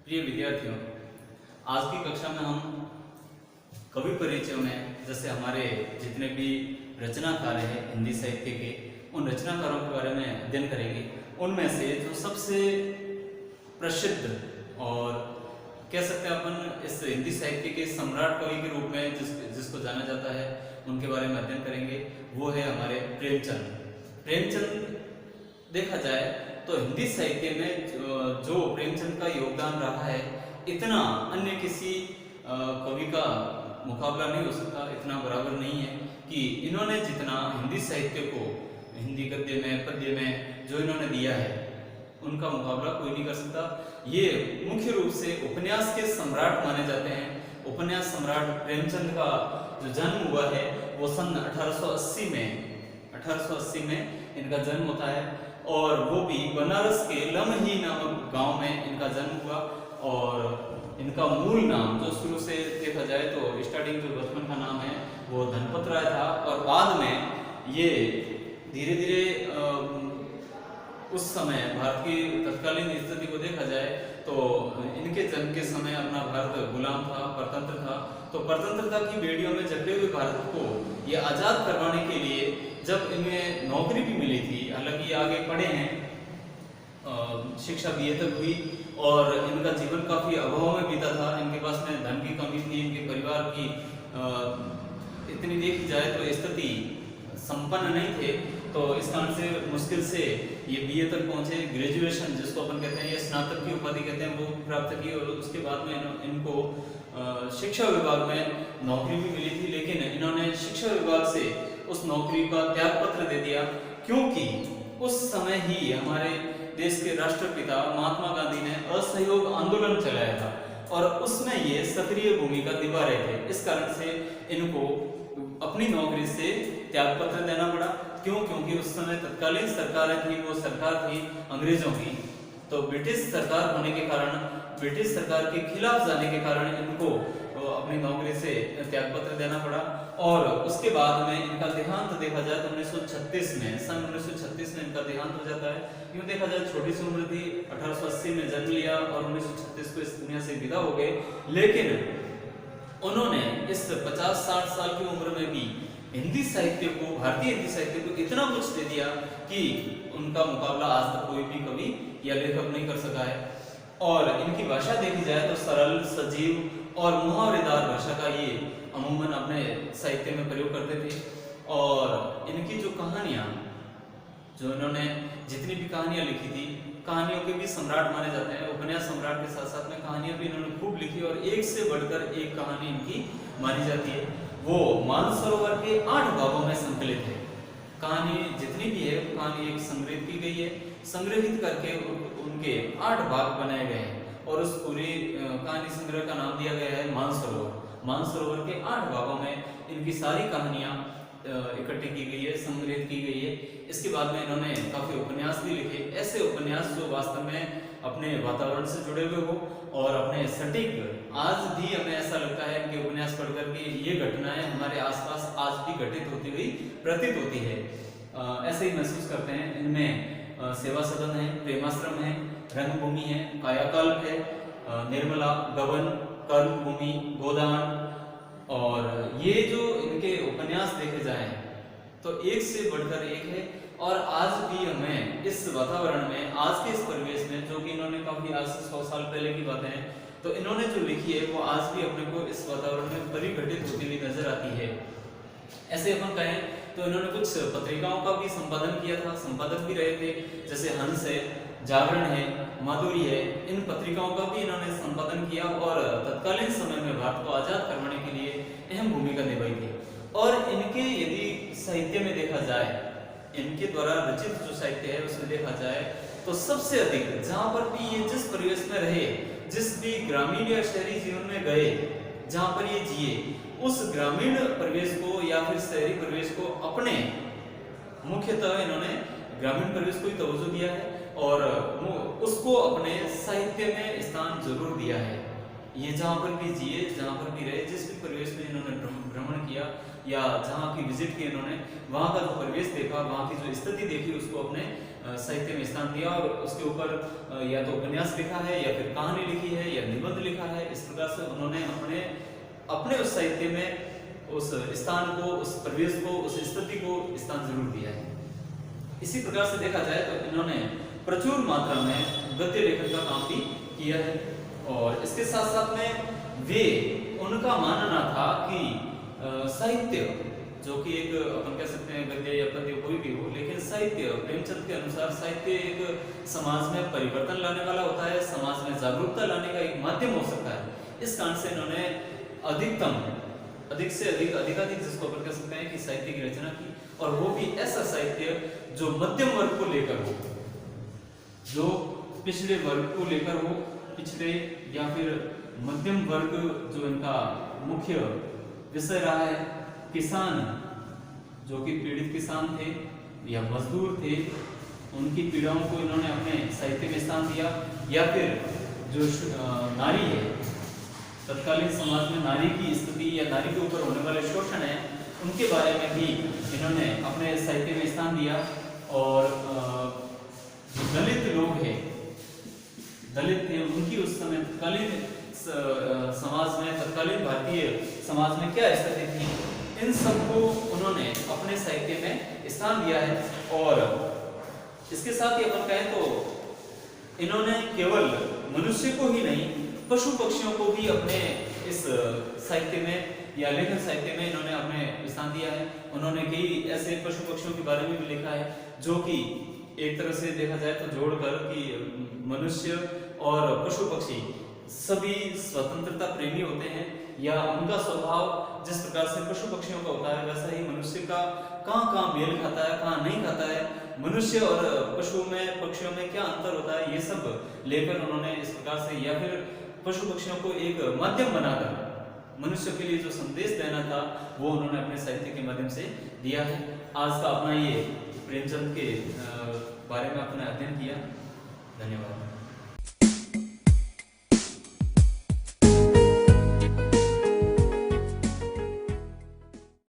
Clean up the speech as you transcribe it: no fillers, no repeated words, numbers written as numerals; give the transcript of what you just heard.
प्रिय विद्यार्थियों, आज की कक्षा में हम कवि परिचय में जैसे हमारे जितने भी रचनाकार हैं हिंदी साहित्य के, उन रचनाकारों के बारे में अध्ययन करेंगे। उनमें से जो सबसे प्रसिद्ध और कह सकते हैं अपन इस हिंदी साहित्य के सम्राट कवि के रूप में जिसको जाना जाता है, उनके बारे में अध्ययन करेंगे। वो है हमारे प्रेमचंद। प्रेमचंद देखा जाए तो हिंदी साहित्य में जो प्रेमचंद का योगदान रहा है, इतना अन्य किसी कवि का मुकाबला नहीं हो सकता, इतना बराबर नहीं है कि इन्होंने जितना हिंदी साहित्य को हिंदी गद्य में पद्य में जो इन्होंने दिया है, उनका मुकाबला कोई नहीं कर सकता। ये मुख्य रूप से उपन्यास के सम्राट माने जाते हैं। उपन्यास सम्राट प्रेमचंद का जो जन्म हुआ है वो सन 1880 में इनका जन्म होता है, और वो भी बनारस के लमही नामक गांव में इनका जन्म हुआ। और इनका मूल नाम जो शुरू से देखा जाए तो स्टार्टिंग जो बचपन का नाम है वो धनपत राय था, और बाद में ये धीरे धीरे उस समय भारत की तत्कालीन स्थिति को देखा जाए तो इनके जन्म के समय अपना भारत गुलाम था, परतंत्र था। तो परतंत्रता की बेड़ियों में जकड़े हुए भारत को ये आज़ाद करवाने के लिए जब इन्हें नौकरी भी मिली थी, हालांकि ये आगे पढ़े हैं, शिक्षा बीए तक हुई, और इनका जीवन काफ़ी अभाव में बीता था। इनके पास में धन की कमी थी, इनके परिवार की इतनी देखी जाए तो स्थिति संपन्न नहीं थे। तो इस कारण से मुश्किल से ये बीए तक पहुंचे। ग्रेजुएशन जिसको अपन कहते हैं, ये स्नातक की उपाधि कहते हैं, वो प्राप्त की। और उसके बाद में इनको शिक्षा विभाग में नौकरी भी मिली थी, लेकिन इन्होंने शिक्षा विभाग से उस नौकरी का त्याग पत्र दे दिया, क्योंकि उस समय ही हमारे देश के राष्ट्रपिता महात्मा गांधी ने असहयोग आंदोलन चलाया था, और उसमें ये सक्रिय भूमिका निभा रहे थे। इस कारण से इनको अपनी नौकरी से त्याग पत्र देना पड़ा। क्यों? क्योंकि उस समय तत्कालीन सरकारें थी, वो सरकार थी अंग्रेजों की। तो ब्रिटिश सरकार होने के कारण, ब्रिटिश सरकार के खिलाफ जाने के कारण इनको अपनी नौकरी से त्याग पत्र देना पड़ा। और उसके बाद में इनका देहांत देखा जाए तो 1936 में, सन 1936 में इनका देहांत हो जाता है। यूँ देखा जाए छोटी सी उम्र थी, 1880 में जन्म लिया और 1936 को इस दुनिया से विदा हो गए। लेकिन उन्होंने इस 50-60 साल की उम्र में भी हिंदी साहित्य को, भारतीय हिंदी साहित्य को इतना कुछ दे दिया कि उनका मुकाबला आज तक कोई भी कवि या लेखक नहीं कर सका है। और इनकी भाषा देखी जाए तो सरल, सजीव और मुहावरेदार भाषा का ये अमूमन अपने साहित्य में प्रयोग करते थे। और इनकी जो कहानियाँ, जो इन्होंने जितनी भी कहानियाँ लिखी थी, कहानियों के भी सम्राट माने जाते हैं। उपन्यास सम्राट के साथ साथ में कहानियाँ भी इन्होंने खूब लिखी, और एक से बढ़कर एक कहानी इनकी मानी जाती है। वो मानसरोवर के 8 भागों में संकलित है। कहानी जितनी भी है, कहानी एक संग्रहित की गई है, संग्रहित करके उनके 8 भाग बनाए गए हैं, और उस पूरी कहानी संग्रह का नाम दिया गया है मानसरोवर। मानसरोवर के 8 भागों में इनकी सारी कहानियाँ इकट्ठी की गई है, संग्रहित की गई है। इसके बाद में इन्होंने काफ़ी उपन्यास भी लिखे, ऐसे उपन्यास जो वास्तव में अपने वातावरण से जुड़े हुए हो और अपने सटीक, आज भी हमें ऐसा लगता है कि उपन्यास पढ़कर के ये घटनाएं हमारे आसपास आज भी घटित होती हुई प्रतीत होती है, ऐसे ही महसूस करते हैं। इनमें सेवा सदन है, प्रेमाश्रम है, रंगभूमि है, कायाकल्प है, निर्मला, गबन, कर्मभूमि, गोदान। और ये जो इनके उपन्यास देखे जाए तो एक से बढ़कर एक है। और आज भी हमें इस वातावरण में, आज के इस परिवेश में, जो कि इन्होंने काफी आज से 100 साल पहले की बातें हैं, तो इन्होंने जो लिखी है वो आज भी अपने को इस वातावरण में परिघटित होती हुई नजर आती है। ऐसे अपन कहें तो इन्होंने कुछ पत्रिकाओं का भी संपादन किया था, संपादक भी रहे थे, जैसे हंस है, जागरण है, माधुरी है। इन पत्रिकाओं का भी इन्होंने संपादन किया, और तत्कालीन समय में भारत को आजाद करवाने के लिए अहम भूमिका निभाई थी। और इनके यदि साहित्य में देखा जाए, इनके द्वारा रचित जो साहित्य है उसमें देखा जाए तो सबसे अधिक, जहाँ पर भी ये जिस परिवेश में रहे, जिस भी ग्रामीण या शहरी जीवन में गए, जहाँ पर ये जिए, उस ग्रामीण परिवेश को या फिर शहरी परिवेश को अपने, मुख्यतः इन्होंने ग्रामीण परिवेश को ही तवज्जो दिया है, और उसको अपने साहित्य में स्थान जरूर दिया है। ये जहाँ पर भी जिए, जहाँ पर भी रहे, जिस भी परिवेश में इन्होंने भ्रमण किया या जहाँ की विजिट की इन्होंने, वहाँ का जो परिवेश देखा, वहाँ की जो स्थिति देखी, उसको अपने साहित्य में स्थान दिया और उसके ऊपर या तो उपन्यास लिखा है या फिर कहानी लिखी है या निबंध लिखा है। इस प्रकार से उन्होंने अपने उस साहित्य में उस स्थान को, उस परिवेश को, उस स्थिति को स्थान जरूर दिया है। इसी प्रकार से देखा जाए तो इन्होंने प्रचुर मात्रा में गद्य लेखन का काम भी किया है और इसके साथ साथ में वे, उनका मानना था कि साहित्य जो कि एक अपन कह सकते हैं गद्य या पद्य कोई भी हो, लेकिन साहित्य प्रेमचंद के अनुसार साहित्य एक समाज में परिवर्तन लाने वाला होता है, समाज में जागरूकता लाने का एक माध्यम हो सकता है। इस कारण से इन्होंने अधिक से अधिकाधिक जिसको अपन कह सकते हैं कि साहित्य की रचना की, और वो भी ऐसा साहित्य जो मध्यम वर्ग को लेकर हो, जो पिछड़े वर्ग को लेकर हो, पिछड़े या फिर मध्यम वर्ग जो इनका मुख्य विषय रहा है, किसान जो कि पीड़ित किसान थे या मजदूर थे, उनकी पीड़ाओं को इन्होंने अपने साहित्य में स्थान दिया, या फिर जो नारी है, तत्कालीन समाज में नारी की स्थिति या नारी के ऊपर होने वाले शोषण है, उनके बारे में भी इन्होंने अपने साहित्य में स्थान दिया। और जो दलित लोग हैं, दलित थे, उनकी उस समय तत्कालीन समाज में, तत्कालीन भारतीय समाज में क्या स्थिति थी, इन सबको उन्होंने अपने साहित्य में स्थान दिया है। और इसके साथ ही अपन कहें तो इन्होंने केवल मनुष्य को ही नहीं, पशु पक्षियों को भी अपने इस साहित्य में या लेखन साहित्य में इन्होंने अपने स्थान दिया है। उन्होंने कई ऐसे पशु पक्षियों के बारे में भी लिखा है जो कि एक तरह से देखा जाए तो जोड़कर कि मनुष्य और पशु पक्षी सभी स्वतंत्रता प्रेमी होते हैं, या उनका स्वभाव जिस प्रकार से पशु पक्षियों का होता है वैसा ही मनुष्य का कहाँ मेल खाता है, कहाँ नहीं खाता है, मनुष्य और पशु में, पक्षियों में क्या अंतर होता है, ये सब लेकर उन्होंने इस प्रकार से, या फिर पशु पक्षियों को एक माध्यम बनाकर मनुष्य के लिए जो संदेश देना था वो उन्होंने अपने साहित्य के माध्यम से दिया है। आज का अपना ये प्रेमचंद के बारे में अपने अध्ययन किया। धन्यवाद।